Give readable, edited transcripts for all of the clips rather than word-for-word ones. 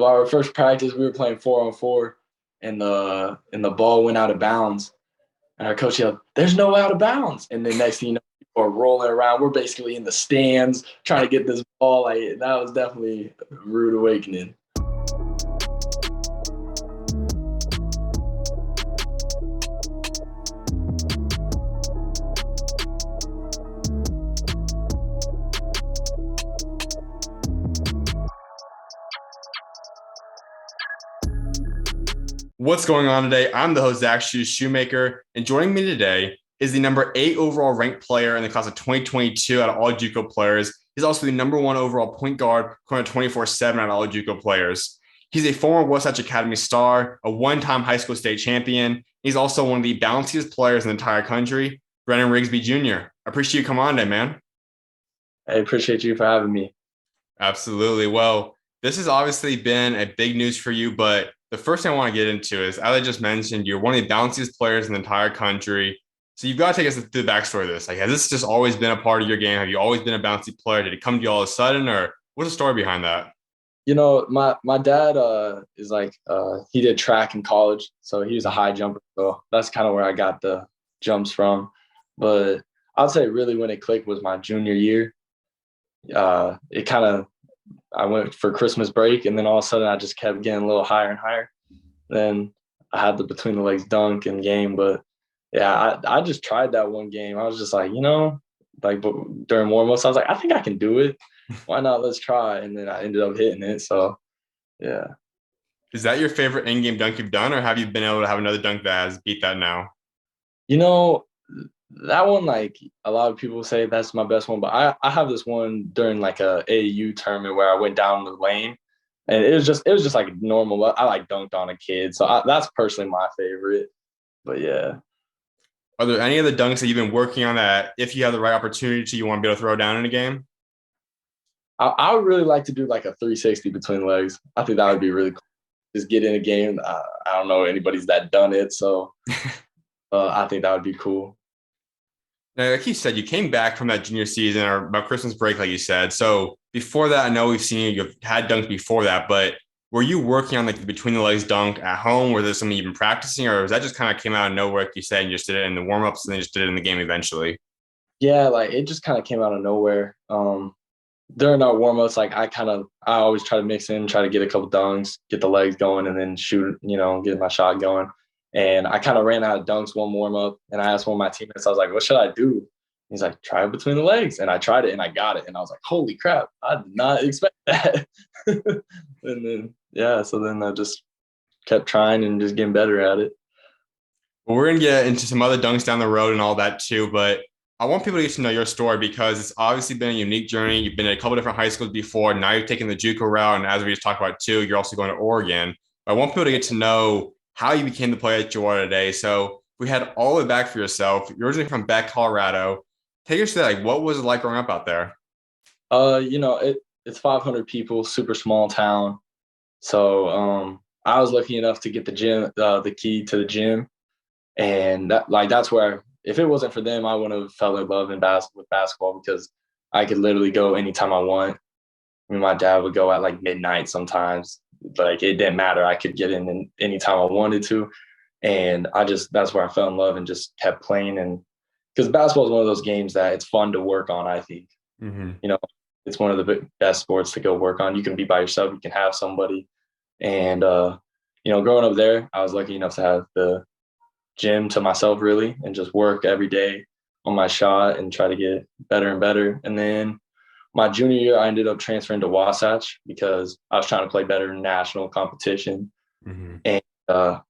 our first practice, we were playing 4-on-4, and the ball went out of bounds. And our coach yelled, "There's no out of bounds!" And then next thing you know, people are rolling around. We're basically in the stands trying to get this ball. Like that was definitely a rude awakening. What's going on today? I'm the host, Zach Schumaker, and joining me today is the number 8 overall ranked player in the class of 2022 out of all JUCO players. He's also the number 1 overall point guard, according to 24/7 out of all JUCO players. He's a former Wasatch Academy star, a one-time high school state champion. He's also one of the bounciest players in the entire country, Brennan Rigsby Jr. I appreciate you coming on today, man. I appreciate you for having me. Absolutely. Well, this has obviously been a big news for you, but the first thing I want to get into is, as I just mentioned, you're one of the bounciest players in the entire country. So you've got to take us through the backstory of this. Like, has this just always been a part of your game? Have you always been a bouncy player? Did it come to you all of a sudden, or what's the story behind that? You know, my dad is like he did track in college, so he was a high jumper. So that's kind of where I got the jumps from. But I'd say really when it clicked was my junior year. It kind of I went for Christmas break, and then all of a sudden I just kept getting a little higher and higher. Then I had the between the legs dunk and game, but yeah, I just tried that one game. I was just like, like during warm-ups, I was like, I think I can do it. Why not? Let's try. And then I ended up hitting it. So yeah. Is that your favorite in-game dunk you've done, or have you been able to have another dunk that has beat that now? You know, that one, like a lot of people say that's my best one, but I have this one during like a AAU tournament where I went down the lane, and it was just like normal. I like dunked on a kid, so that's personally my favorite. But yeah, Are there any other dunks that you've been working on that, if you have the right opportunity, you want to be able to throw down in a game? I would really like to do like a 360 between legs. I think that would be really cool. Just get in a game. I don't know anybody's that done it, so I think that would be cool. Now, like you said, you came back from that junior season or about Christmas break, like you said. So before that, I know we've seen you've had dunks before that, but were you working on like the between the legs dunk at home? Was there something you've been practicing, or was that just kind of came out of nowhere, like you said, and you just did it in the warm-ups and then just did it in the game eventually? Yeah, like it just kind of came out of nowhere. During our warm-ups, like I always try to mix in, try to get a couple dunks, get the legs going, and then shoot, get my shot going. And I kind of ran out of dunks one warm-up, and I asked one of my teammates, I was like, what should I do? He's like, try it between the legs. And I tried it and I got it. And I was like, holy crap, I did not expect that. And then yeah, so then I just kept trying and just getting better at it. Well, we're gonna get into some other dunks down the road and all that too, but I want people to get to know your story because it's obviously been a unique journey. You've been at a couple different high schools before. Now you've taken the JUCO route, and as we just talked about too, you're also going to Oregon. But I want people to get to know how you became the player that you are today. So we had all the way back for yourself. You're originally from Beque, Colorado. Take us to that. Like, what was it like growing up out there? It's 500 people, super small town. So I was lucky enough to get the key to the gym, and that's where if it wasn't for them, I wouldn't have fell in love with basketball because I could literally go anytime I want. I mean, my dad would go at like midnight sometimes, but like it didn't matter. I could get in anytime I wanted to, and that's where I fell in love and just kept playing. And because basketball is one of those games that it's fun to work on. I think Mm-hmm. you know it's one of the best sports to go work on. You can be by yourself, you can have somebody, and growing up there, I was lucky enough to have the gym to myself really and just work every day on my shot and try to get better and better. And then my junior year, I ended up transferring to Wasatch because I was trying to play better in national competition. Mm-hmm. And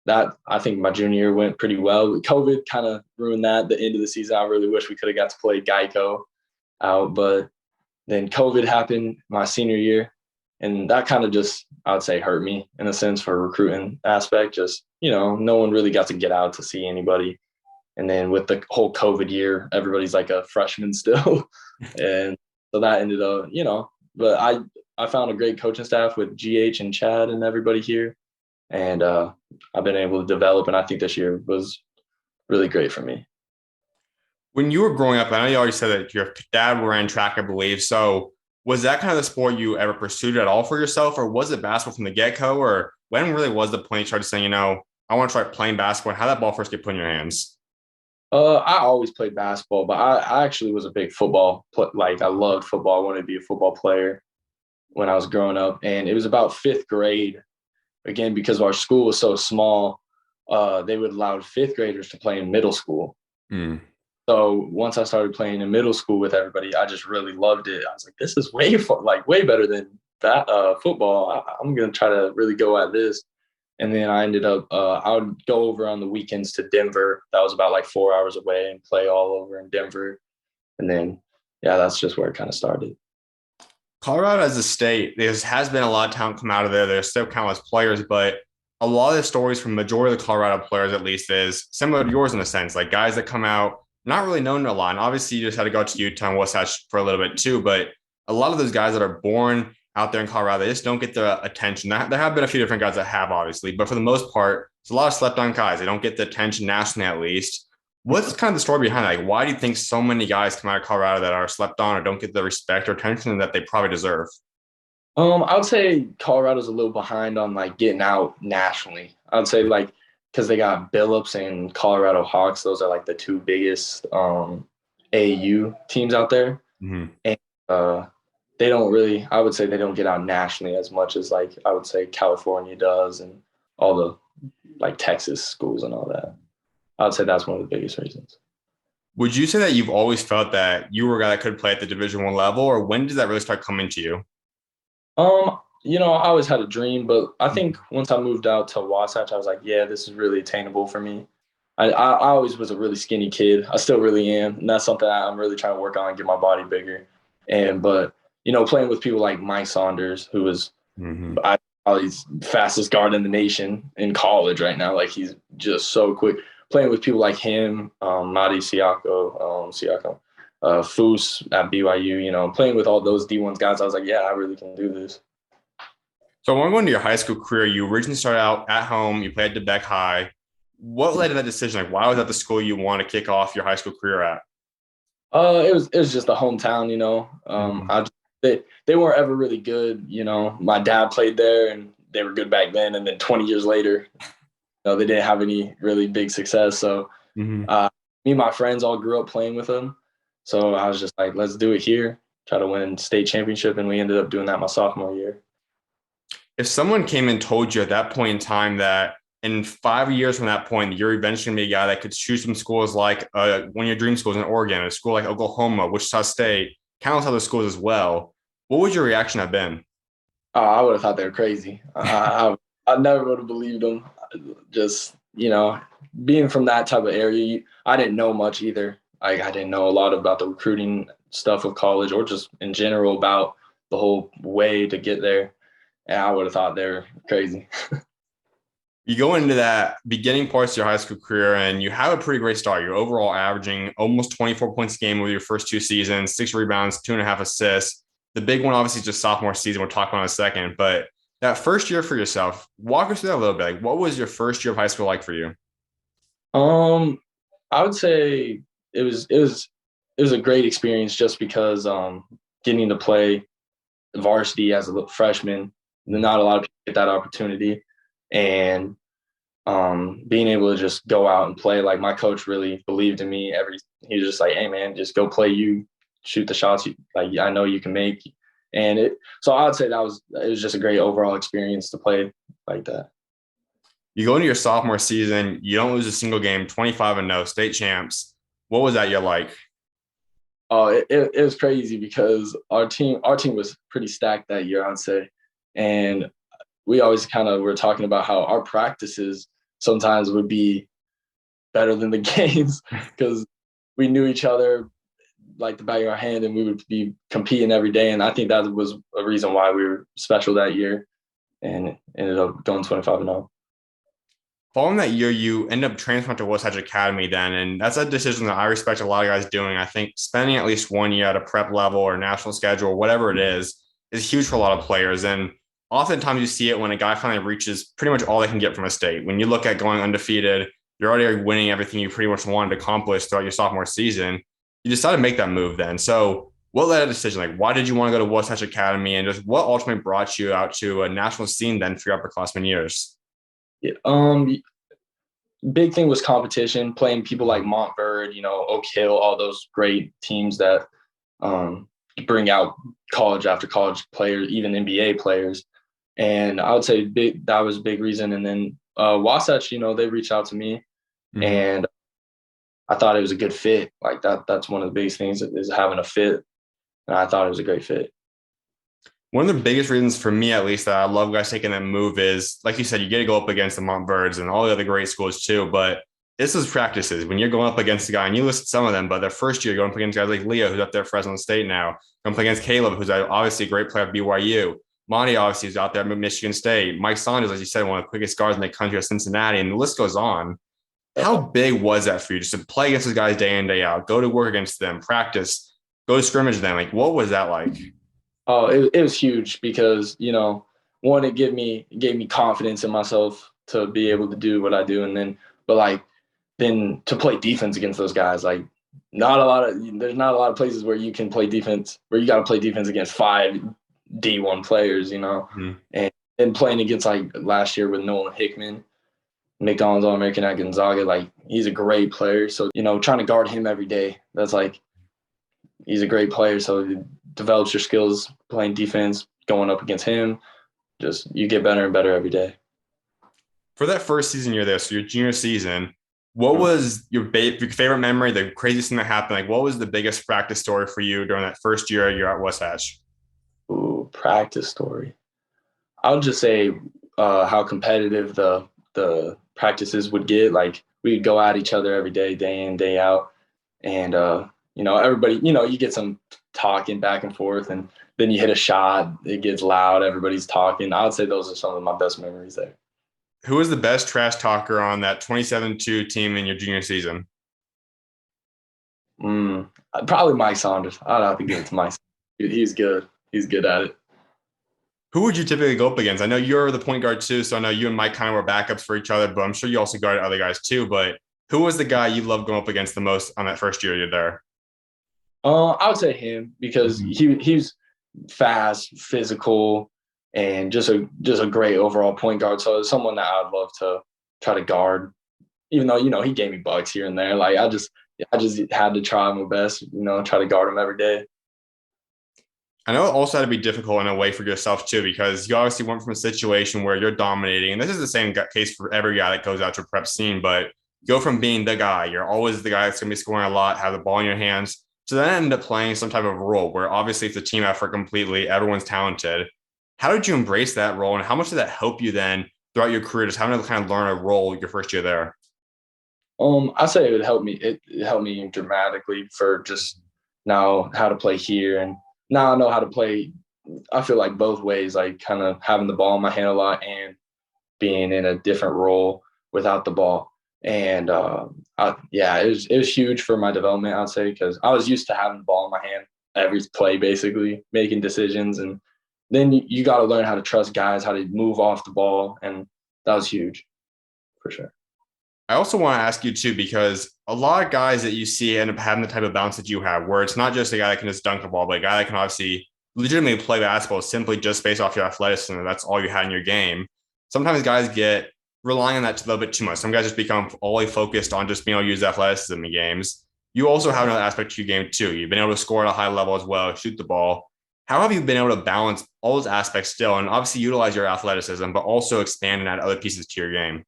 that I think my junior year went pretty well. COVID kind of ruined that. The end of the season, I really wish we could have got to play Geico out, but then COVID happened my senior year, and that kind of just, I would say, hurt me in a sense for recruiting aspect. Just, no one really got to get out to see anybody. And then with the whole COVID year, everybody's like a freshman still. And so that ended up, but I found a great coaching staff with GH and Chad and everybody here. And I've been able to develop. And I think this year was really great for me. When you were growing up, I know you already said that your dad ran track, I believe. So Was that kind of the sport you ever pursued at all for yourself, or was it basketball from the get-go, or when really was the point you started saying, I want to try playing basketball, and how did that ball first get put in your hands? I always played basketball, but I actually was a big like I loved football. I wanted to be a football player when I was growing up, and it was about fifth grade. Again, because our school was so small, they would allow fifth graders to play in middle school. Hmm. So once I started playing in middle school with everybody, I just really loved it. I was like, this is way better than that football. I'm gonna try to really go at this. And then I ended up I would go over on the weekends to Denver. That was about like 4 hours away and play all over in Denver. And then yeah, that's just where it kind of started. Colorado as a state, there has been a lot of talent come out of there. There's still countless players, but a lot of the stories from the majority of the Colorado players, at least, is similar to yours in a sense. Like guys that come out not really known a lot. And obviously, you just had to go to Utah and Wasatch for a little bit too. But a lot of those guys that are born out there in Colorado, they just don't get the attention. There have been a few different guys that have, obviously, but for the most part, it's a lot of slept on guys. They don't get the attention nationally, at least. What's kind of the story behind that? Like, why do you think so many guys come out of Colorado that are slept on or don't get the respect or attention that they probably deserve? I would say Colorado's a little behind on like getting out nationally. I would say like because they got Billups and Colorado Hawks. Those are like the two biggest AAU teams out there, Mm-hmm. and they don't really. I would say they don't get out nationally as much as like I would say California does, and all the like Texas schools and all that. I would say that's one of the biggest reasons. Would you say that you've always felt that you were a guy that could play at the Division I level, or when did that really start coming to you? I always had a dream, but I think once I moved out to Wasatch, I was like, yeah, this is really attainable for me. I always was a really skinny kid. I still really am. And that's something I'm really trying to work on and get my body bigger. But playing with people like Mike Saunders, who is Mm-hmm. probably the fastest guard in the nation in college right now. Like he's just so quick. Playing with people like him, Madi Siako, Foose at BYU, playing with all those D1 guys, I was like, yeah, I really can do this. So I want to go into your high school career. You originally started out at home. You played at Beque High. What led to that decision? Like, why was that the school you want to kick off your high school career at? It was just the hometown, Mm-hmm. They weren't ever really good, My dad played there, and they were good back then. And then 20 years later, they didn't have any really big success. So Mm-hmm. me and my friends all grew up playing with them. So I was just like, let's do it here, try to win state championship, and we ended up doing that my sophomore year. If someone came and told you at that point in time that in 5 years from that point, you're eventually going to be a guy that could choose some schools like one of your dream schools in Oregon, a school like Oklahoma, Wichita State, countless other schools as well, what would your reaction have been? I would have thought they were crazy. I never would have believed them. Just, being from that type of area, I didn't know much either. I didn't know a lot about the recruiting stuff of college or just in general about the whole way to get there. And I would have thought they were crazy. You go into that beginning parts of your high school career and you have a pretty great start. You're overall averaging almost 24 points a game with your first two seasons, 6 rebounds, 2.5 assists. The big one, obviously, is just sophomore season. We'll talk about in a second. But that first year for yourself, walk us through that a little bit. Like, what was your first year of high school like for you? Um, I would say it was a great experience just because getting to play varsity as a freshman, not a lot of people get that opportunity, and being able to just go out and play. Like my coach really believed in me. He was just like, "Hey man, just go play. You shoot the shots. Like I know you can make." And so I would say it was just a great overall experience to play like that. You go into your sophomore season, you don't lose a single game, 25-0, state champs. What was that year like? Oh, it was crazy because our team was pretty stacked that year, I'd say, and we always kind of were talking about how our practices sometimes would be better than the games because we knew each other like the back of our hand, and we would be competing every day. And I think that was a reason why we were special that year, and ended up going 25-0. Following that year, you end up transferring to Wasatch Academy then, and that's a decision that I respect a lot of guys doing. I think spending at least 1 year at a prep level or national schedule, or whatever it is huge for a lot of players. And oftentimes you see it when a guy finally reaches pretty much all they can get from a state. When you look at going undefeated, you're already winning everything you pretty much wanted to accomplish throughout your sophomore season. You decide to make that move then. So What led to the decision? Like, why did you want to go to Wasatch Academy, and just what ultimately brought you out to a national scene then for your upperclassmen years? Yeah, big thing was competition, playing people like Montverde, Oak Hill, all those great teams that um, bring out college after college players, even NBA players. And I would say that was a big reason. And then Wasatch, they reached out to me, Mm-hmm. and I thought it was a good fit. Like that's one of the biggest things is having a fit. And I thought it was a great fit. One of the biggest reasons for me, at least, that I love guys taking that move is, like you said, you get to go up against the Montverdes and all the other great schools too. But this is practices when you're going up against a guy, and you list some of them, but their first year going up against guys like Leo, who's up there at Fresno State now, going up against Caleb, who's obviously a great player at BYU. Monty obviously is out there at Michigan State. Mike Saunders, as you said, one of the quickest guards in the country at Cincinnati, and the list goes on. How big was that for you just to play against those guys day in, day out, go to work against them, practice, go to scrimmage them? Like, what was that like? Oh, it was huge because, one, it gave me confidence in myself to be able to do what I do. And then to play defense against those guys, like there's not a lot of places where you can play defense, where you got to play defense against 5 D1 players, Mm-hmm. and playing against like last year with Nolan Hickman, McDonald's All-American at Gonzaga, like he's a great player. So, trying to guard him every day, that's like, he's a great player. So it develops your skills playing defense, going up against him. Just you get better and better every day. For that first season you're there, so your junior season, what was your favorite memory, the craziest thing that happened? Like, what was the biggest practice story for you during that first year you're at Wasatch? Ooh, practice story. I would just say how competitive the practices would get. Like we'd go at each other every day in, day out. And, everybody, you get some talking back and forth, and then you hit a shot, it gets loud, everybody's talking. I would say those are some of my best memories there. Who was the best trash talker on that 27-2 team in your junior season? Probably Mike Saunders. I'd have to give it to Mike. He's good. He's good at it. Who would you typically go up against? I know you're the point guard too, so I know you and Mike kind of were backups for each other, but I'm sure you also guarded other guys too. But who was the guy you loved going up against the most on that first year you're there? I would say him because he's fast, physical, and just a great overall point guard. So it's someone that I'd love to try to guard. Even though he gave me bucks here and there, like I just had to try my best. Try to guard him every day. I know it also had to be difficult in a way for yourself too, because you obviously went from a situation where you're dominating, and this is the same case for every guy that goes out to a prep scene, but go from being the guy, you're always the guy that's going to be scoring a lot, have the ball in your hands, to then end up playing some type of role where obviously it's a team effort completely, everyone's talented. How did you embrace that role, and how much did that help you then throughout your career, just having to kind of learn a role your first year there? I say it would help me. It helped me dramatically for just now how to play here, and now I know how to play. I feel like both ways, like kind of having the ball in my hand a lot and being in a different role without the ball. And yeah, it was huge for my development, I'd say, because I was used to having the ball in my hand every play, basically making decisions, and then you got to learn how to trust guys, how to move off the ball, and that was huge for sure. I also want to ask you too, because a lot of guys that you see end up having the type of bounce that you have, where it's not just a guy that can just dunk the ball, but a guy that can obviously legitimately play basketball simply just based off your athleticism. And that's all you had in your game. Sometimes guys get relying on that a little bit too much. Some guys just become only focused on just being able to use athleticism in games. You also have another aspect to your game too. You've been able to score at a high level as well, shoot the ball. How have you been able to balance all those aspects still and obviously utilize your athleticism, but also expand and add other pieces to your game?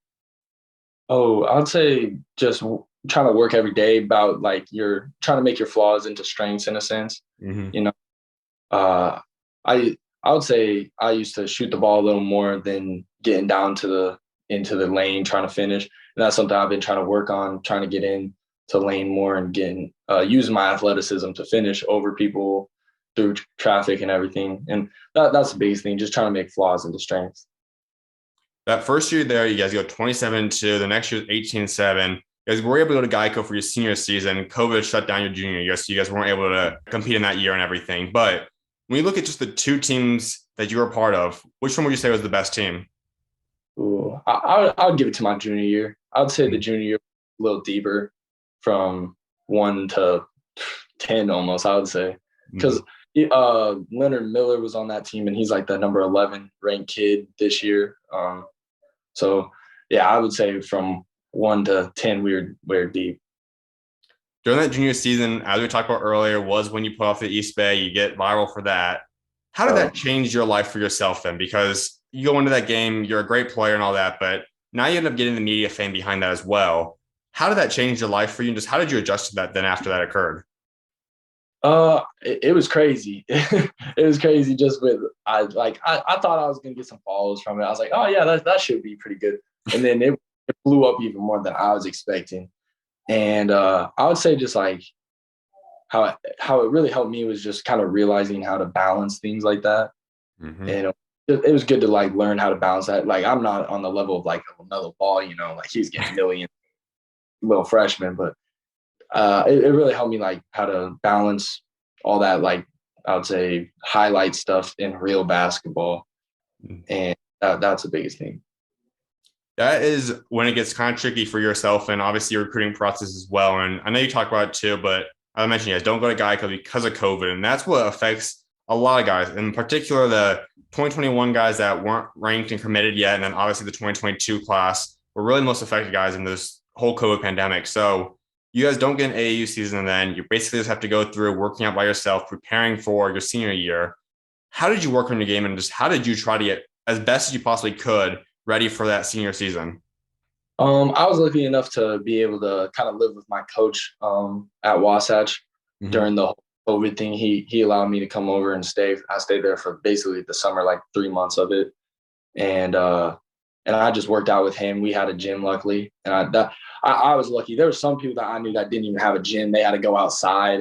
Oh, I'd say just trying to work every day about like you're trying to make your flaws into strengths in a sense. Mm-hmm. You know, uh, I would say I used to shoot the ball a little more than getting down to the into the lane trying to finish. And that's something I've been trying to work on, trying to get in to lane more and getting using my athleticism to finish over people through traffic and everything. And that's the biggest thing, just trying to make flaws into strengths. That first year there, you guys go 27-2. The next year is 18-7. You guys were able to go to Geico for your senior season. COVID shut down your junior year, so you guys weren't able to compete in that year and everything. But when you look at just the two teams that you were a part of, which one would you say was the best team? Ooh, I would give it to my junior year. I would say the junior year a little deeper from 1 to 10 almost, I would say. because Leonard Miller was on that team, and he's like the number 11 ranked kid this year. So yeah, I would say from 1 to 10, we're deep. During that junior season, as we talked about earlier, was when you put off the East Bay, you get viral for that. How did that change your life for yourself then? Because you go into that game, you're a great player and all that, but now you end up getting the media fame behind that as well. How did that change your life for you? And just how did you adjust to that then after that occurred? It was crazy. It was crazy just with I thought I was gonna get some follows from it. I was like, oh yeah, that should be pretty good. And then it blew up even more than I was expecting. And I would say just like how it really helped me was just kind of realizing how to balance things like that. Mm-hmm. And it was good to like learn how to balance that. Like I'm not on the level of like another ball, like he's getting millions, little freshman, but it really helped me like how to balance all that, like I would say highlight stuff in real basketball. And that's the biggest thing. That is when it gets kind of tricky for yourself and obviously your recruiting process as well. And I know you talk about it too, but I mentioned you guys don't go to Geico because of COVID. And that's what affects a lot of guys, in particular the 2021 guys that weren't ranked and committed yet. And then obviously the 2022 class were really the most affected guys in this whole COVID pandemic. So you guys don't get an AAU season, and then you basically just have to go through working out by yourself, preparing for your senior year. How did you work on your game, and just how did you try to get as best as you possibly could ready for that senior season? I was lucky enough to be able to kind of live with my coach at Wasatch during the whole COVID thing. He allowed me to come over and stay. I stayed there for basically the summer, like 3 months of it, and I just worked out with him. We had a gym, luckily, and I was lucky. There were some people that I knew that didn't even have a gym. They had to go outside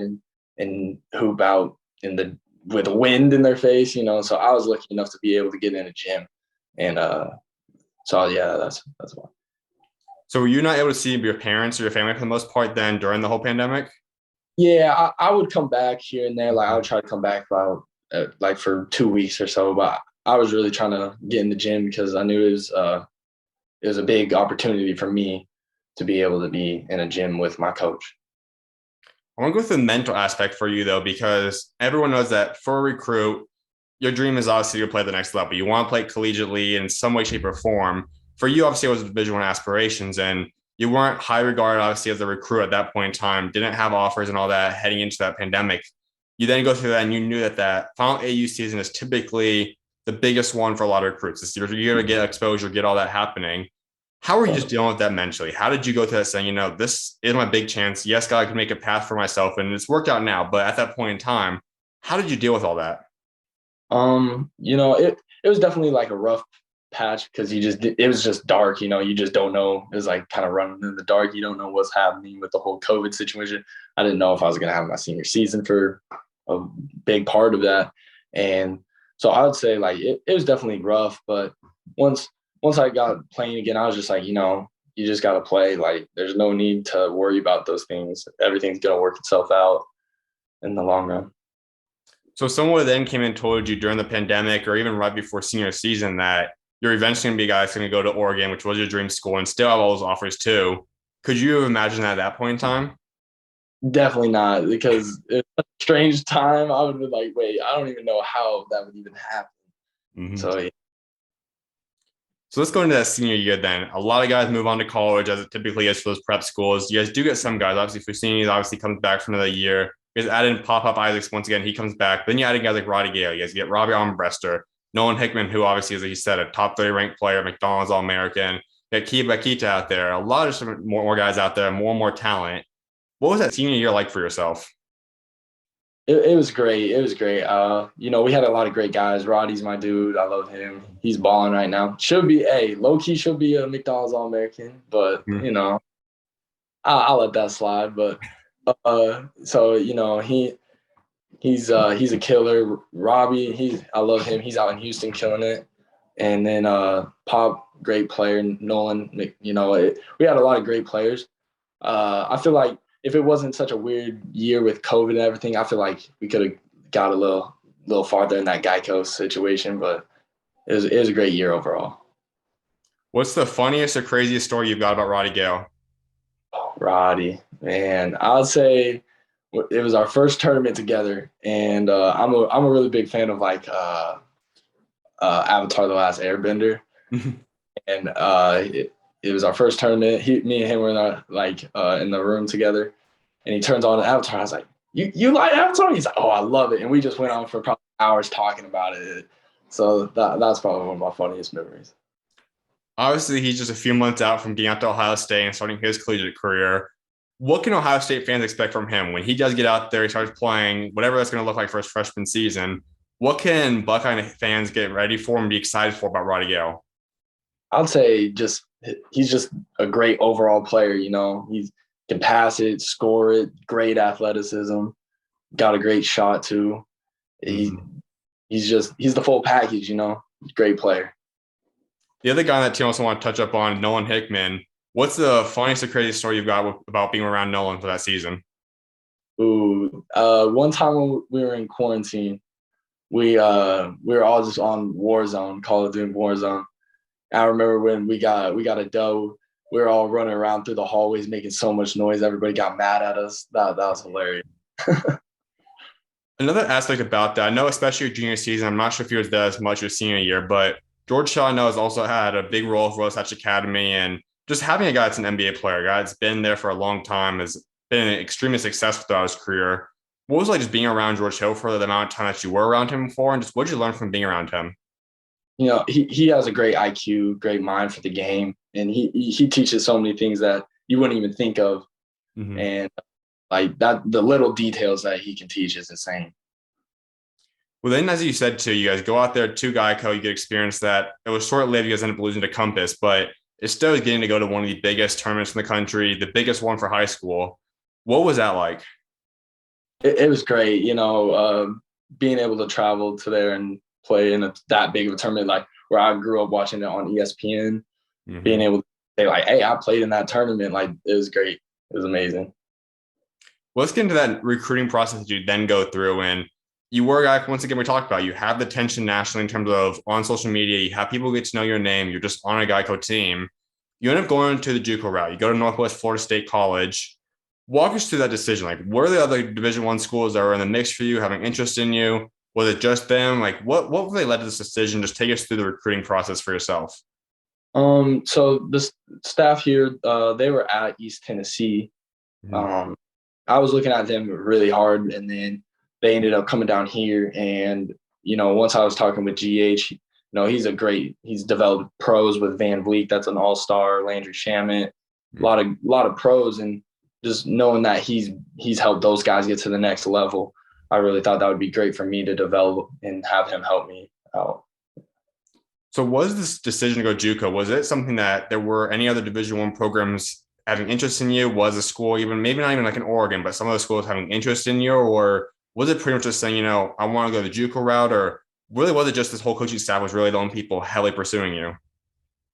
and hoop out with the wind in their face, So I was lucky enough to be able to get in a gym, and so yeah, that's why. So were you not able to see your parents or your family for the most part then during the whole pandemic? Yeah, I would come back here and there. Like I would try to come back about like for 2 weeks or so, but I was really trying to get in the gym because I knew it was a big opportunity for me to be able to be in a gym with my coach. I want to go through the mental aspect for you though, because everyone knows that for a recruit, your dream is obviously to play at the next level. You want to play collegiately in some way, shape, or form. For you, obviously, it was Division I aspirations, and you weren't high regarded, obviously, as a recruit at that point in time. Didn't have offers and all that heading into that pandemic. You then go through that, and you knew that final AU season is typically the biggest one for a lot of recruits. It's your year to get exposure, get all that happening. How were you just dealing with that mentally? How did you go through that saying, this is my big chance. Yes, God, I can make a path for myself, and it's worked out now. But at that point in time, how did you deal with all that? It was definitely like a rough patch because it was just dark, you just don't know. It was like kind of running in the dark. You don't know what's happening with the whole COVID situation. I didn't know if I was going to have my senior season for a big part of that. And so I would say like it was definitely rough, but once I got playing again, I was just like, you just got to play. Like there's no need to worry about those things. Everything's going to work itself out in the long run. So someone then came and told you during the pandemic or even right before senior season that you're eventually going to be a guy that's going to go to Oregon, which was your dream school, and still have all those offers too. Could you have imagined that at that point in time? Definitely not, because it's a strange time. I would be like, wait, I don't even know how that would even happen. Mm-hmm. So, yeah. So let's go into that senior year then. A lot of guys move on to college, as it typically is for those prep schools. You guys do get some guys. Obviously, Fusini obviously comes back for another year. You guys add in Pop Isaacs once again. He comes back. Then you add in guys like Roddy Gayle. You guys get Robbie Armbruster, Nolan Hickman, who obviously, as he said, a top 30 ranked player, McDonald's All-American. You got Beque out there. A lot of more guys out there, more and more talent. What was that senior year like for yourself? It was great. It was great. We had a lot of great guys. Roddy's my dude. I love him. He's balling right now. Low key should be a McDonald's All-American, but I'll let that slide. But he's a killer. Robbie, I love him. He's out in Houston killing it. And then Pop, great player. Nolan, we had a lot of great players. I feel like if it wasn't such a weird year with COVID and everything, I feel like we could have got a little farther in that Geico situation, but it was a great year overall. What's the funniest or craziest story you've got about Roddy Gayle? Roddy, man, I would say it was our first tournament together, and I'm a really big fan of like Avatar: The Last Airbender, and it was our first tournament. Me and him were in the room together, and he turns on the Avatar. I was like, "You like Avatar?" He's like, "Oh, I love it," and we just went on for probably hours talking about it. So that's probably one of my funniest memories. Obviously, he's just a few months out from getting out to Ohio State and starting his collegiate career. What can Ohio State fans expect from him when he does get out there, he starts playing, whatever that's going to look like for his freshman season? What can Buckeye fans get ready for and be excited for about Roddy Gayle? I'd say he's just a great overall player. He can pass it, score it, great athleticism, got a great shot too. He's the full package. Great player. The other guy on that team I also want to touch up on, Nolan Hickman. What's the funniest or craziest story you've got about being around Nolan for that season? One time when we were in quarantine, we were all just on Warzone, Call of Duty Warzone. I remember when we got a dough, we were all running around through the hallways making so much noise. Everybody got mad at us. That was hilarious. Another aspect about that, I know especially your junior season, I'm not sure if you was there as much your senior year, but George Shaw, I know, has also had a big role for Wasatch Academy, and just having a guy that's an NBA player, a guy that's been there for a long time, has been extremely successful throughout his career. What was it like just being around George Hill for the amount of time that you were around him for, and just what did you learn from being around him? He has a great IQ, great mind for the game, and he teaches so many things that you wouldn't even think of, and like that, the little details that he can teach is insane. Well, then, as you said too, you guys go out there to Geico, you get experience that. It was short-lived. You guys ended up losing to Compass, but it still was getting to go to one of the biggest tournaments in the country, the biggest one for high school. What was that like? It was great, being able to travel to there and play in that big of a tournament, like where I grew up watching it on ESPN, being able to say like, "Hey, I played in that tournament," like it was great. It was amazing. Well, let's get into that recruiting process that you then go through. And you were, once again, we talked about, you have the tension nationally in terms of on social media, you have people get to know your name, you're just on a Geico team. You end up going to the JUCO route. You go to Northwest Florida State College. Walk us through that decision. Like, were there other Division I schools that were in the mix for you, having interest in you? Was it just them? Like, what really led to this decision? Just take us through the recruiting process for yourself. So the staff here, they were at East Tennessee. I was looking at them really hard, and then they ended up coming down here. And once I was talking with GH, he's developed pros with Van Vliet. That's an all-star. Landry Shamet, a lot of pros, and just knowing that he's helped those guys get to the next level, I really thought that would be great for me to develop and have him help me out. So was this decision to go JUCO, was it something that there were any other Division I programs having interest in you? Was a school even, maybe not even like in Oregon, but some of the schools having interest in you? Or was it pretty much just saying, I want to go the JUCO route? Or really was it just this whole coaching staff was really the only people heavily pursuing you?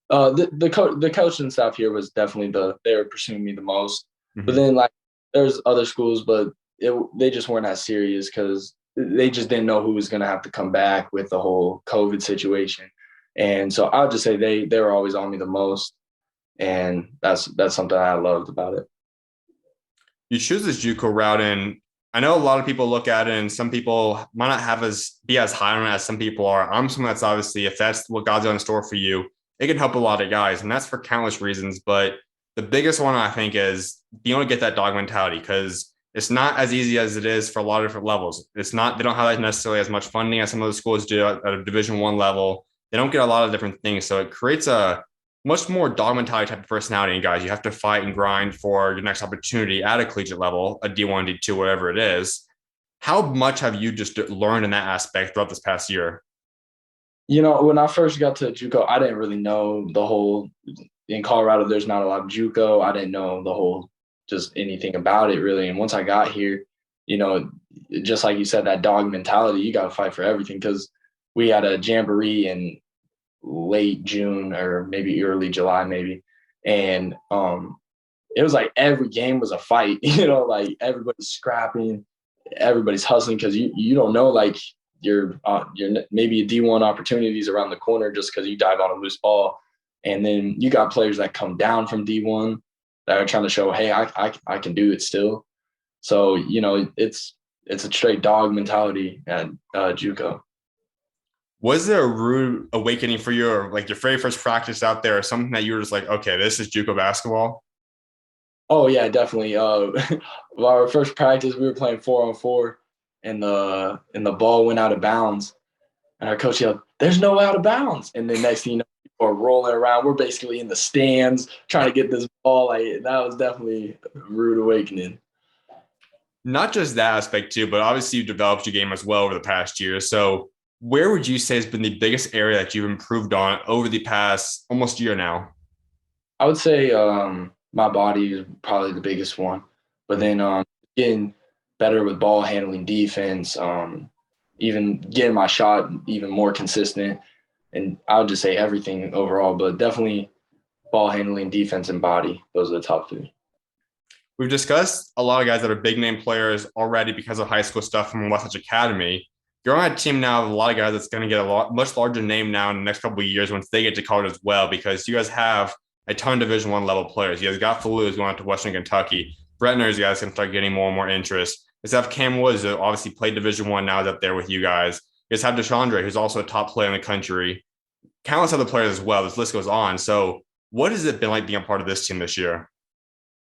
The coaching staff here was definitely they were pursuing me the most. But then like there's other schools, but they just weren't as serious because they just didn't know who was going to have to come back with the whole COVID situation. And so I would just say they were always on me the most. And that's something I loved about it. You choose this JUCO route, and I know a lot of people look at it, and some people might not be as high on it as some people are. I'm someone that's obviously, if that's what God's got in store for you, it can help a lot of guys, and that's for countless reasons. But the biggest one, I think, is being able to get that dog mentality, because it's not as easy as it is for a lot of different levels. They don't have necessarily as much funding as some of the schools do at a Division I level. They don't get a lot of different things. So it creates a much more dog mentality type of personality in guys. You have to fight and grind for your next opportunity at a collegiate level, a D1, D2, whatever it is. How much have you just learned in that aspect throughout this past year? When I first got to JUCO, I didn't really know the whole – in Colorado, there's not a lot of JUCO. I didn't know the whole – just anything about it, really. And once I got here, just like you said, that dog mentality, you got to fight for everything, because we had a jamboree in late June or maybe early July maybe. And it was like every game was a fight, like everybody's scrapping, everybody's hustling, because you don't know, like you're maybe a D1 opportunities around the corner just because you dive on a loose ball. And then you got players that come down from D1 that are trying to show, hey, I can do it still. So, it's a straight dog mentality at JUCO. Was there a rude awakening for you, or like your very first practice out there, or something that you were just like, okay, this is JUCO basketball? Oh yeah, definitely. Our first practice, we were playing 4-on-4, and the ball went out of bounds, and our coach yelled, "There's no out of bounds!" And then next thing you know, people are rolling around. We're basically in the stands trying to get this ball. Like that was definitely a rude awakening. Not just that aspect too, but obviously you developed your game as well over the past year. So where would you say has been the biggest area that you've improved on over the past almost year now? I would say my body is probably the biggest one, but then getting better with ball handling, defense, even getting my shot even more consistent, and I would just say everything overall, but definitely ball handling, defense, and body. Those are the top three. We've discussed a lot of guys that are big name players already because of high school stuff from Wasatch Academy. You're on a team now of a lot of guys that's going to get much larger name now in the next couple of years once they get to college as well, because you guys have a ton of Division I level players. You guys got Falus going out to Western Kentucky. Bretner's you guys can start getting more and more interest. You guys have Cam Woods, who obviously played Division I, now is up there with you guys. You guys have Deshandre, who's also a top player in the country. Countless other players as well. This list goes on. So what has it been like being a part of this team this year?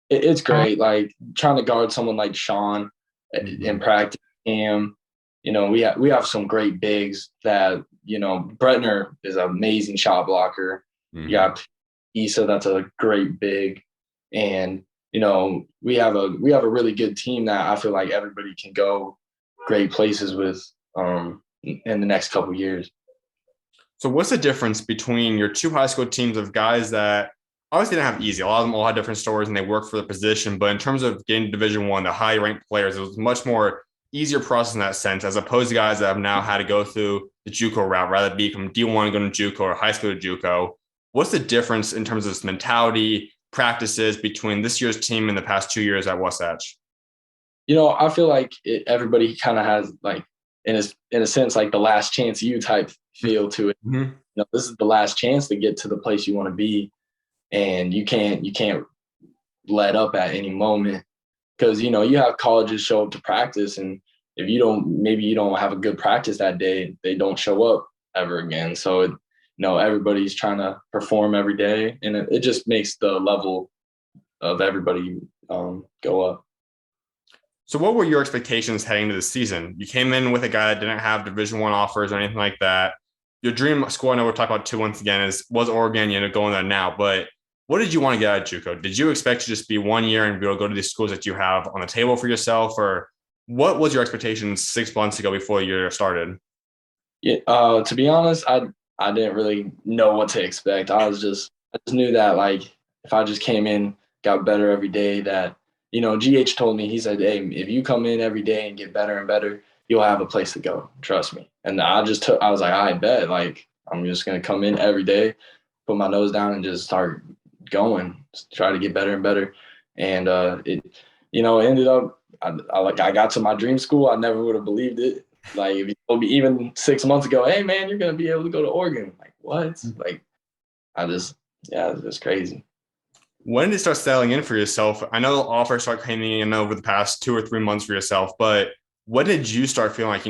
It's great. Like trying to guard someone like Sean in practice. Cam, we have some great bigs that Bretner is an amazing shot blocker. You got Issa, that's a great big, and we have a really good team that I feel like everybody can go great places with in the next couple of years. So what's the difference between your two high school teams of guys that obviously didn't have easy? A lot of them all had different stories and they worked for the position. But in terms of getting to Division I, the high ranked players, it was much more easier process in that sense, as opposed to guys that have now had to go through the JUCO route, rather be from D1 going to JUCO or high school to JUCO. What's the difference in terms of this mentality, practices between this year's team and the past 2 years at Wasatch? I feel like everybody kind of has like in a sense like the last chance you type feel to it. Mm-hmm. This is the last chance to get to the place you want to be, and you can't let up at any moment, because you have colleges show up to practice, and if you don't have a good practice that day, they don't show up ever again. So everybody's trying to perform every day, and it just makes the level of everybody go up. So what were your expectations heading into the season? You came in with a guy that didn't have Division I offers or anything like that. Your dream school, I know we'll talk about two once again, was Oregon. Going there now. But what did you want to get out of JUCO? Did you expect to just be 1 year and be able to go to these schools that you have on the table for yourself? Or what was your expectations 6 months ago before the year started? Yeah, to be honest, I didn't really know what to expect. I just knew that like if I just came in, got better every day, that GH told me, he said, "Hey, if you come in every day and get better and better, you'll have a place to go. Trust me." And I was like, I bet, like I'm just gonna come in every day, put my nose down, and just start going, just try to get better and better. And it ended up, I got to my dream school. I never would have believed it. Like if you told me even 6 months ago, "Hey man, you're gonna be able to go to Oregon," like what? Like it's just crazy. When did it start settling in for yourself? I know the offers start coming in over the past 2 or 3 months for yourself, but when did you start feeling like,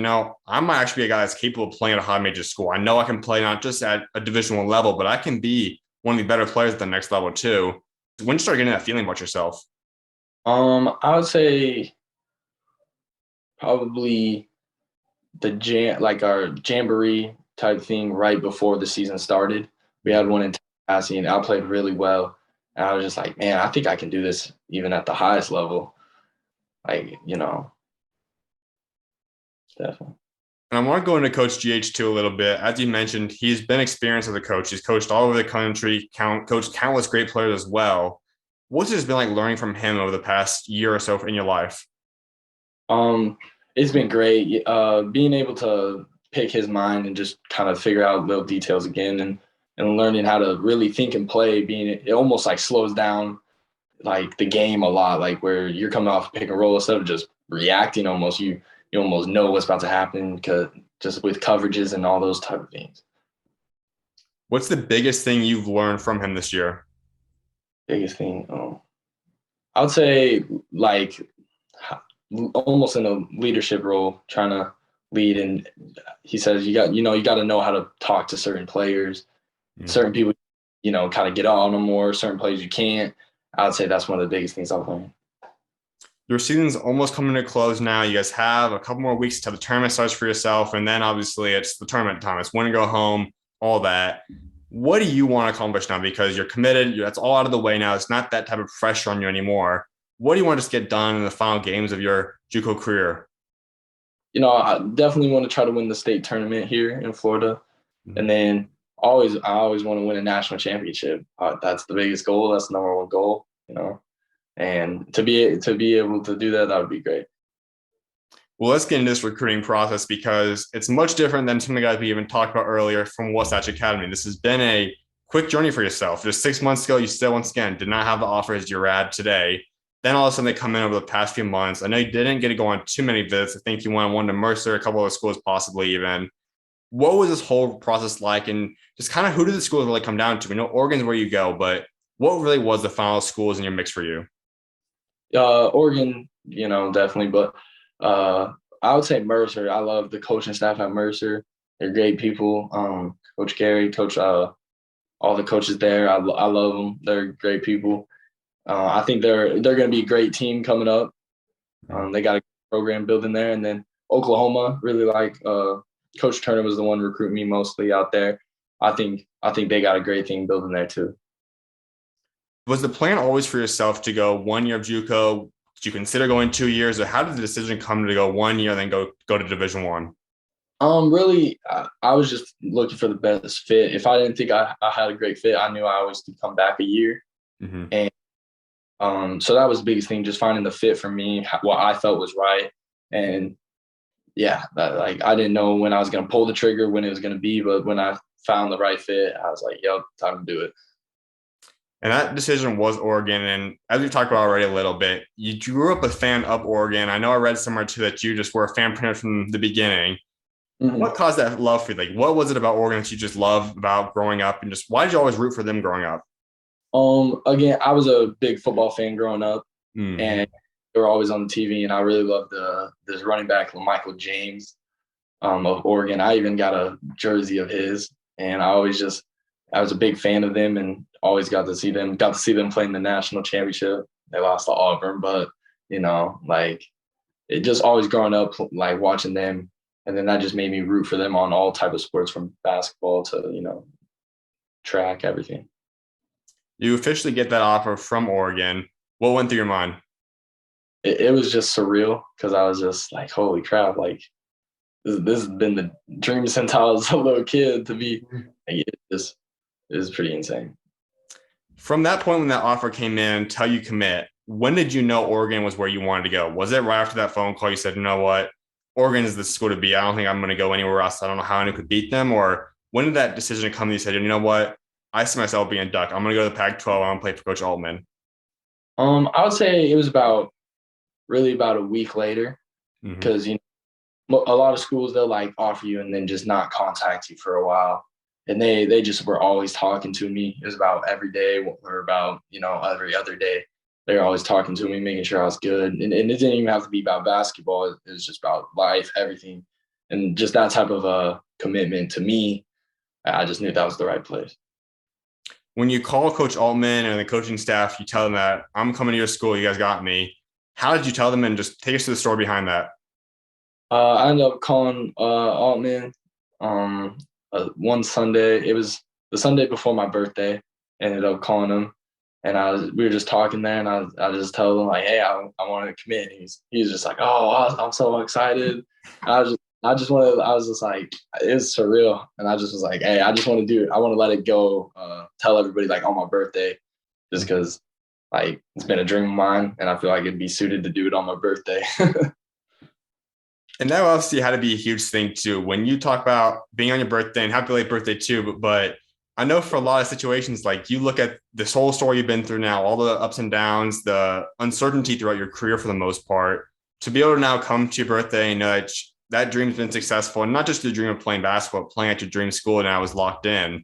I might actually be a guy that's capable of playing at a high major school? I know I can play not just at a Division I level, but I can be one of the better players at the next level too. When did you start getting that feeling about yourself? I would say probably like our jamboree type thing right before the season started. We had one in Tallahassee, and I played really well. And I was just like, man, I think I can do this even at the highest level. Like, definitely. And I want to go into Coach GH2 a little bit. As you mentioned, he's been experienced as a coach. He's coached all over the country, coached countless great players as well. What's it just been like learning from him over the past year or so in your life? It's been great. Being able to pick his mind and just kind of figure out little details again, and learning how to really think and play, it almost like slows down like the game a lot, like where you're coming off pick and roll instead of just reacting almost. You almost know what's about to happen, because just with coverages and all those type of things. What's the biggest thing you've learned from him this year? Biggest thing, I would say like almost in a leadership role, trying to lead. And he says you got to know how to talk to certain players, certain people, kind of get on them more. Certain players you can't. I would say that's one of the biggest things I've learned. Your season's almost coming to a close now. You guys have a couple more weeks till the tournament starts for yourself, and then obviously it's the tournament time. It's win and go home, all that. What do you want to accomplish now? Because you're committed. That's all out of the way now. It's not that type of pressure on you anymore. What do you want to just get done in the final games of your JUCO career? I definitely want to try to win the state tournament here in Florida, and then I always want to win a national championship. That's the biggest goal. That's the number one goal. And to be able to do that, that would be great. Well, let's get into this recruiting process because it's much different than some of the guys we even talked about earlier from Wasatch Academy. This has been a quick journey for yourself. Just 6 months ago, you still, once again, did not have the offers you're at today. Then all of a sudden they come in over the past few months. I know you didn't get to go on too many visits. I think you went on one to Mercer, a couple of schools possibly even. What was this whole process like? And just kind of who did the schools really come down to? We know Oregon's where you go, but what really was the final schools in your mix for you? Oregon, definitely. But I would say Mercer. I love the coaching staff at Mercer. They're great people. Coach Gary, all the coaches there. I love them. They're great people. I think they're going to be a great team coming up. They got a program building there. And then Oklahoma, really like Coach Turner was the one recruiting me mostly out there. I think they got a great thing building there too. Was the plan always for yourself to go 1 year of JUCO? Did you consider going 2 years, or how did the decision come to go 1 year and then go to Division I? Really, I was just looking for the best fit. If I didn't think I had a great fit, I knew I always could come back a year. And so that was the biggest thing, just finding the fit for me, what I felt was right. And yeah, I didn't know when I was going to pull the trigger, when it was going to be, but when I found the right fit, I was like, yep, time to do it. And that decision was Oregon. And as we talked about already a little bit, you grew up a fan of Oregon. I know I read somewhere too that you just were a fan pretty much from the beginning. What caused that love for you? Like, what was it about Oregon that you just loved about growing up? And just why did you always root for them growing up? Again, I was a big football fan growing up, and they were always on the TV, and I really loved this running back, Michael James, of Oregon. I even got a jersey of his, and I was a big fan of them, and always got to see them playing the national championship. They lost to Auburn, but it just always growing up, like watching them. And then that just made me root for them on all type of sports, from basketball to, track, everything. You officially get that offer from Oregon. What went through your mind? It was just surreal because I was just like, holy crap, like this has been the dream since I was a little kid to be. Like, it is pretty insane. From that point when that offer came in until you commit, when did you know Oregon was where you wanted to go? Was it right after that phone call you said, you know what, Oregon is the school to be. I don't think I'm going to go anywhere else. I don't know how anyone could beat them. Or when did that decision come? You said, you know what, I see myself being a Duck. I'm going to go to the Pac-12. I'm going to play for Coach Altman. I would say it was about a week later, because a lot of schools, they'll like offer you and then just not contact you for a while. And they just were always talking to me. It was about every day or about, every other day. They were always talking to me, making sure I was good. And it didn't even have to be about basketball. It was just about life, everything. And just that type of a commitment to me, I just knew that was the right place. When you call Coach Altman and the coaching staff, you tell them that I'm coming to your school. You guys got me. How did you tell them? And just take us to the story behind that. I ended up calling Altman one Sunday. It was the Sunday before my birthday. I ended up calling him, and we were just talking there, and I just told him like, hey, I want to commit. He's just like, oh, I'm so excited. I was just like, it's surreal, and I just was like, hey, I just want to do it. I want to let it go. Tell everybody like on my birthday, just because like it's been a dream of mine, and I feel like it'd be suited to do it on my birthday. And that obviously had to be a huge thing too. When you talk about being on your birthday, and happy late birthday too, but I know for a lot of situations, like you look at this whole story you've been through now, all the ups and downs, the uncertainty throughout your career for the most part, to be able to now come to your birthday and know that that dream's been successful, and not just the dream of playing basketball, playing at your dream school, and I was locked in.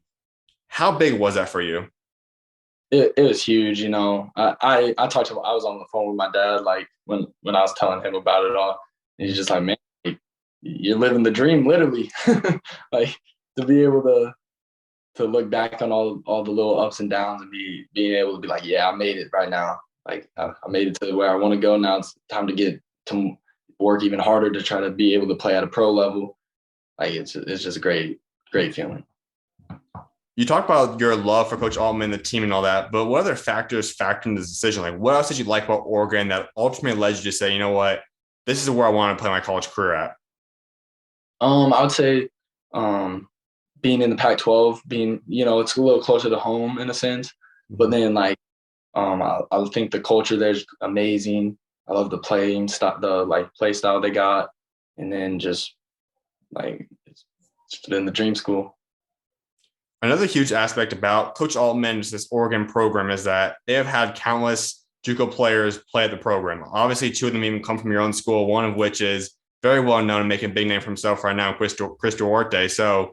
How big was that for you? it was huge. I talked to him. I was on the phone with my dad, like when I was telling him about it all. And he's just like, man, like, you're living the dream, literally. Like to be able to look back on all the little ups and downs and being able to be like, yeah, I made it right now. Like I made it to where I want to go. Now it's time to get to work even harder to try to be able to play at a pro level. Like it's just a great feeling. You talked about your love for Coach Altman, the team, and all that, but what other factors factor into this decision? Like, what else did you like about Oregon that ultimately led you to say, you know what, this is where I want to play my college career at? I would say being in the Pac-12, being it's a little closer to home in a sense, but then like I think the culture there's amazing. I love the playing style, the like play style they got, and then just like it's been the dream school. Another huge aspect about Coach Altman's this Oregon program is that they have had countless JUCO players play at the program. Obviously, two of them even come from your own school, one of which is very well known and making a big name for himself right now, Chris Duarte. So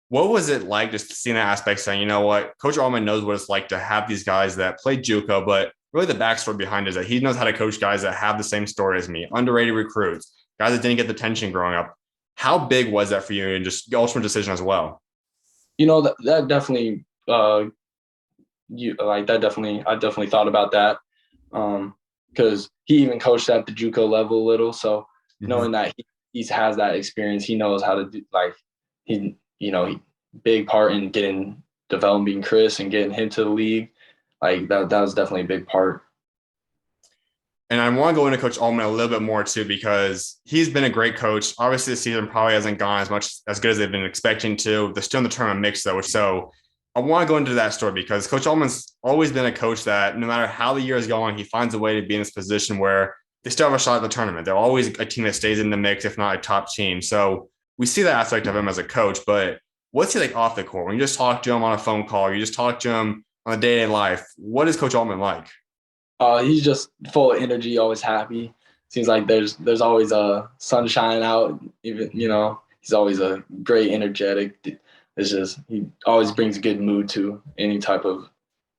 what was it like just seeing that aspect, saying, you know what, Coach Altman knows what it's like to have these guys that play JUCO, but really the backstory behind it is that he knows how to coach guys that have the same story as me, underrated recruits, guys that didn't get the attention growing up. How big was that for you and just the ultimate decision as well? That definitely I definitely thought about that because he even coached at the JUCO level a little, so knowing that he has that experience, he knows how to do, like he big part in developing Chris and getting him to the league. Like that was definitely a big part. And I want to go into Coach Altman a little bit more too, because he's been a great coach. Obviously, the season probably hasn't gone as good as they've been expecting to. They're still in the tournament mix though. So I want to go into that story because Coach Altman's always been a coach that no matter how the year is going, he finds a way to be in this position where they still have a shot at the tournament. They're always a team that stays in the mix, if not a top team. So we see that aspect of him as a coach, but what's he like off the court? When you just talk to him on a phone call, or you just talk to him on a day-to-day life, what is Coach Altman like? He's just full of energy, always happy. Seems like there's always a sunshine out. Even he's always a great energetic. It's just he always brings a good mood to any type of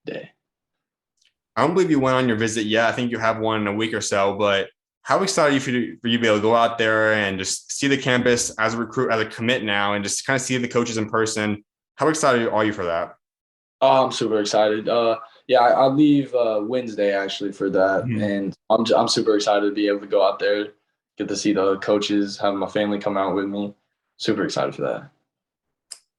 day. I don't believe you went on your visit yet. I think you have one in a week or so, but how excited are you for you to be able to go out there and just see the campus as a recruit, as a commit now, and just kind of see the coaches in person? How excited are you for that? Oh, I'm super excited. Yeah, I leave Wednesday actually for that, and I'm super excited to be able to go out there, get to see the coaches, have my family come out with me. Super excited for that.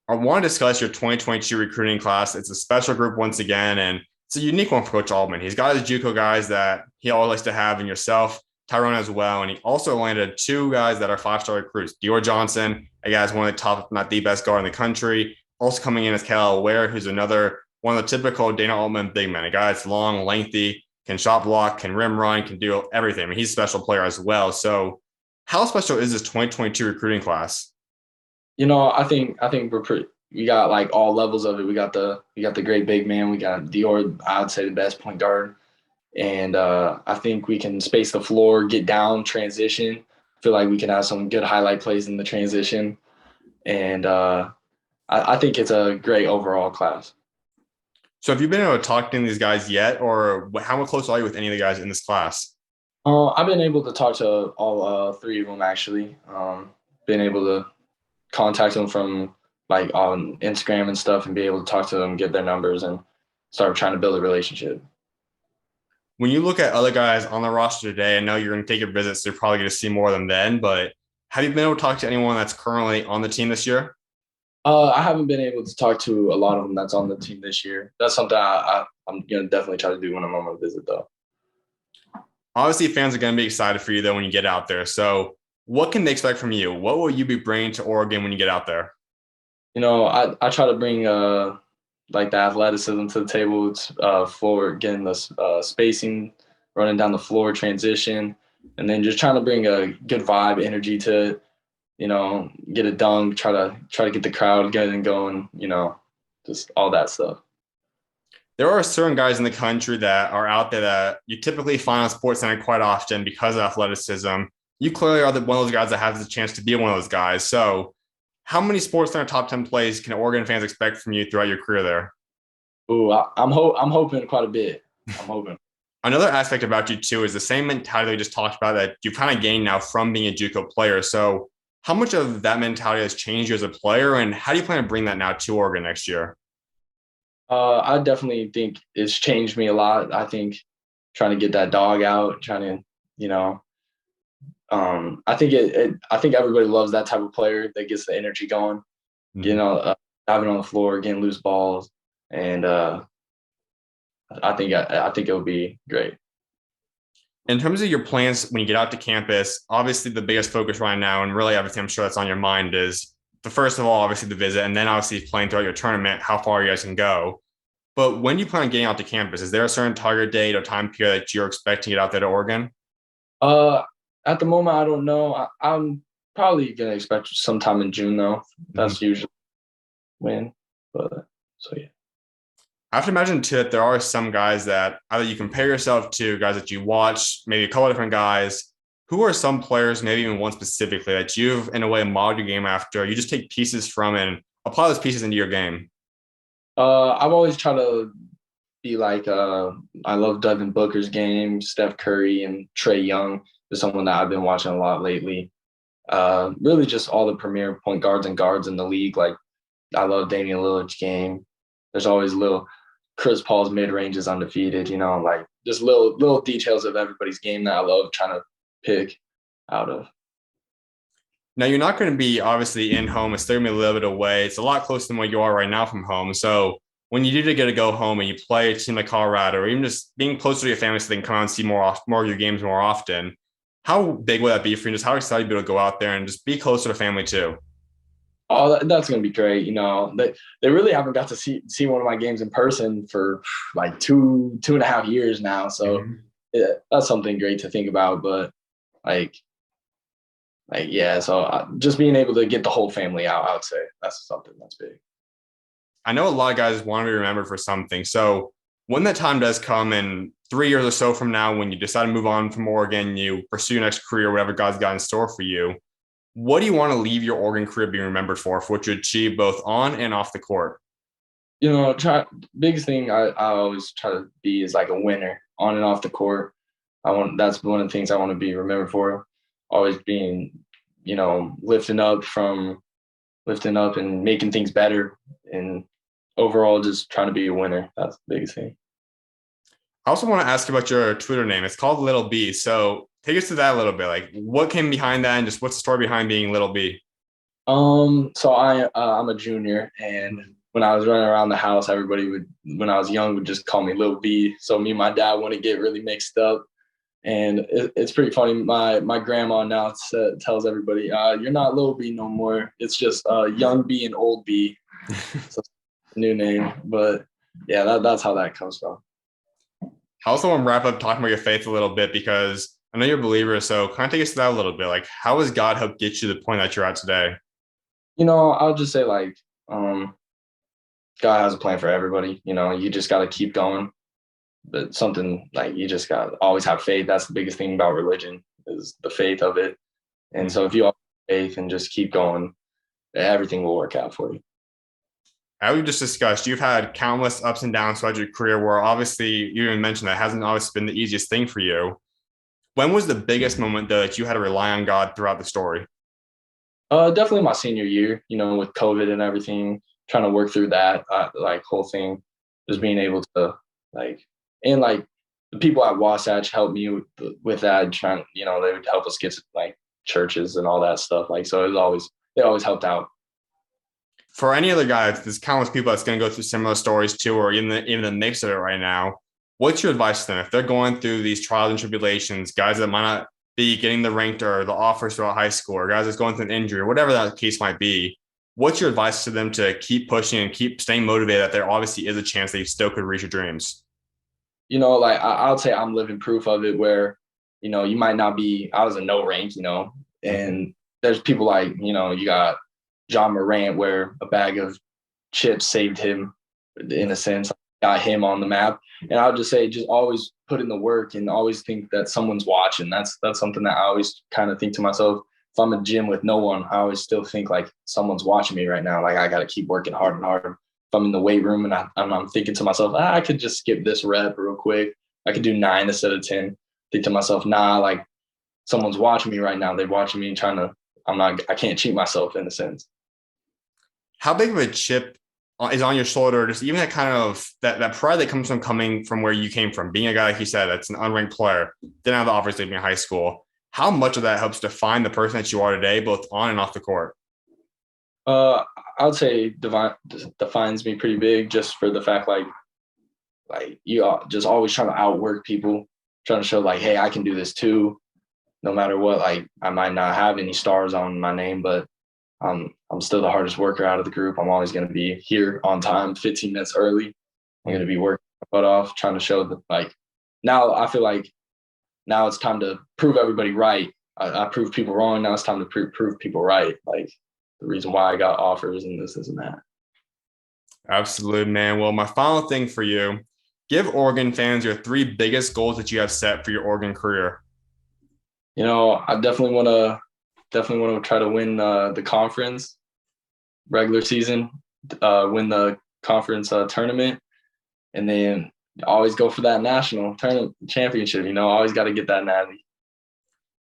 I want to discuss your 2022 recruiting class. It's a special group once again, and it's a unique one for Coach Altman. He's got his JUCO guys that he always likes to have, and yourself, Tyrone as well. And he also landed two guys that are five-star recruits. Dior Johnson, a guy who's one of the top, if not the best guard in the country. Also coming in as Kyle Ware, who's another one of the typical Dana Altman big men, a guy that's long, lengthy, can shot block, can rim run, can do everything. I mean, he's a special player as well. So how special is this 2022 recruiting class? I think we got like all levels of it. We got the great big man. We got Dior, I'd say the best point guard. And I think we can space the floor, get down, transition. I feel like we can have some good highlight plays in the transition. And I think it's a great overall class. So have you been able to talk to any of these guys yet, or how close are you with any of the guys in this class? I've been able to talk to all three of them actually. Been able to contact them from like on Instagram and stuff, and be able to talk to them, get their numbers, and start trying to build a relationship. When you look at other guys on the roster today, I know you're going to take your visits, so you're probably going to see more of them then. But have you been able to talk to anyone that's currently on the team this year? I haven't been able to talk to a lot of them that's on the team this year. That's something I'm going to definitely try to do when I'm on my visit, though. Obviously, fans are going to be excited for you, though, when you get out there. So what can they expect from you? What will you be bringing to Oregon when you get out there? I try to bring like the athleticism to the table. It's for getting the spacing, running down the floor, transition, and then just trying to bring a good vibe, energy to it. Get a dunk, try to get the crowd getting going. Just all that stuff. There are certain guys in the country that are out there that you typically find on SportsCenter quite often because of athleticism. You clearly are one of those guys that has the chance to be one of those guys. So how many SportsCenter top 10 plays can Oregon fans expect from you throughout your career there? I'm hoping quite a bit. I'm hoping. Another aspect about you too is the same mentality we just talked about that you've kind of gained now from being a JUCO player. So how much of that mentality has changed you as a player, and how do you plan to bring that now to Oregon next year? I definitely think it's changed me a lot. I think trying to get that dog out, trying to, you know, I think I think everybody loves that type of player that gets the energy going, you know, diving on the floor, getting loose balls, and I think it would be great. In terms of your plans when you get out to campus, obviously the biggest focus right now, and really everything I'm sure that's on your mind, is the first of all, obviously the visit, and then obviously playing throughout your tournament, how far you guys can go. But when do you plan on getting out to campus? Is there a certain target date or time period that you're expecting to get out there to Oregon? Uh, at the moment, I don't know. I'm probably gonna expect sometime in June though. That's usually when. But so yeah. I have to imagine too that there are some guys that either you compare yourself to, guys that you watch, maybe a couple of different guys. Who are some players, maybe even one specifically, that you've in a way modeled your game after? You just take pieces from and apply those pieces into your game. I've always tried to be like I love Devin Booker's game, Steph Curry, and Trey Young is someone that I've been watching a lot lately. Really, just all the premier point guards and guards in the league. Like I love Damian Lillard's game. There's always little Chris Paul's mid range is undefeated. You know, like just little details of everybody's game that I love trying to pick out of. Now, you're not going to be obviously in home. It's still going to be a little bit away. It's a lot closer than what you are right now from home. So when you do get to go home and you play a team like Colorado, or even just being closer to your family so they can come out and see more of your games more often, how big would that be for you? Just how excited you'd be able to go out there and just be closer to family too? Oh, that's going to be great. You know, they really haven't got to see one of my games in person for like 2.5 years now. So yeah, that's something great to think about. But like yeah, so just being able to get the whole family out, I would say that's something that's big. I know a lot of guys want to be remembered for something. So when that time does come in 3 years or so from now, when you decide to move on from Oregon, you pursue your next career, whatever God's got in store for you, what do you want to leave your Oregon career being remembered for what you achieved both on and off the court? You know, biggest thing I always try to be is like a winner on and off the court. That's one of the things I want to be remembered for. Always being, you know, lifting up and making things better, and overall just trying to be a winner. That's the biggest thing. I also want to ask about your Twitter name. It's called Little B. So take us to that a little bit. Like, what came behind that, and just what's the story behind being Little B? So I'm a junior, and when I was running around the house, everybody when I was young, would just call me Little B. So me and my dad wouldn't get really mixed up. And it's pretty funny. My grandma now tells everybody, "You're not Little B no more. It's just Young B and Old B." So new name, but yeah, that's how that comes from. I also want to wrap up talking about your faith a little bit because I know you're a believer. So kind of take us to that a little bit. Like, how has God helped get you to the point that you're at today? You know, I'll just say like, God has a plan for everybody. You know, you just got to keep going. But something like you just got to always have faith. That's the biggest thing about religion is the faith of it. And so if you have faith and just keep going, everything will work out for you. As we just discussed, you've had countless ups and downs throughout your career where obviously you even mentioned that hasn't always been the easiest thing for you. When was the biggest moment though, that you had to rely on God throughout the story? Definitely my senior year, you know, with COVID and everything, trying to work through that, like whole thing, just being able to like the people at Wasatch helped me with that, trying, you know, they would help us get to like churches and all that stuff. Like, so they always helped out. For any other guys, there's countless people that's going to go through similar stories too, or even the mix of it right now. What's your advice to them if they're going through these trials and tribulations? Guys that might not be getting the ranked or the offers throughout high school, or guys that's going through an injury, or whatever that case might be. What's your advice to them to keep pushing and keep staying motivated that there obviously is a chance that you still could reach your dreams? You know, like I'll say I'm living proof of it where, you know, you might not be, I was a no rank, you know, and there's people like, you know, you got John Morant where a bag of chips saved him in a sense, got him on the map. And I would just say, just always put in the work and always think that someone's watching. That's something that I always kind of think to myself. If I'm a gym with no one, I always still think like someone's watching me right now. Like I got to keep working hard and hard I'm in the weight room and I'm thinking to myself, I could just skip this rep real quick. I could do 9 instead of 10. Think to myself, nah, like someone's watching me right now. They're watching me I can't cheat myself in a sense. How big of a chip is on your shoulder? Just even that kind of that pride that comes from coming from where you came from, being a guy, like you said, that's an unranked player, didn't have the opportunity in high school. How much of that helps define the person that you are today, both on and off the court? I would say defines me pretty big, just for the fact like you are just always trying to outwork people, trying to show like, hey, I can do this too. No matter what, like I might not have any stars on my name, but I'm still the hardest worker out of the group. I'm always going to be here on time, 15 minutes early. I'm going to be working my butt off, trying to show that like now I feel like now it's time to prove everybody right. I proved people wrong. Now it's time to prove people right. Like the reason why I got offers and this and that. Absolutely, man. Well, my final thing for you, give Oregon fans your 3 biggest goals that you have set for your Oregon career. I definitely want to try to win the conference regular season, win the conference tournament, and then always go for that national tournament championship. Always got to get that natty.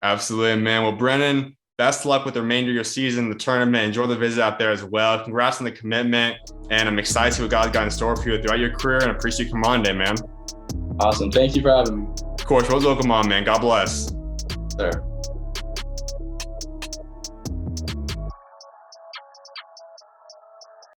Absolutely, man. Well, Brennan, best of luck with the remainder of your season, the tournament. Enjoy the visit out there as well. Congrats on the commitment, and I'm excited to see what God's got in store for you throughout your career, and appreciate you coming on today, man. Awesome. Thank you for having me. Of course, welcome on, man. God bless. Sir.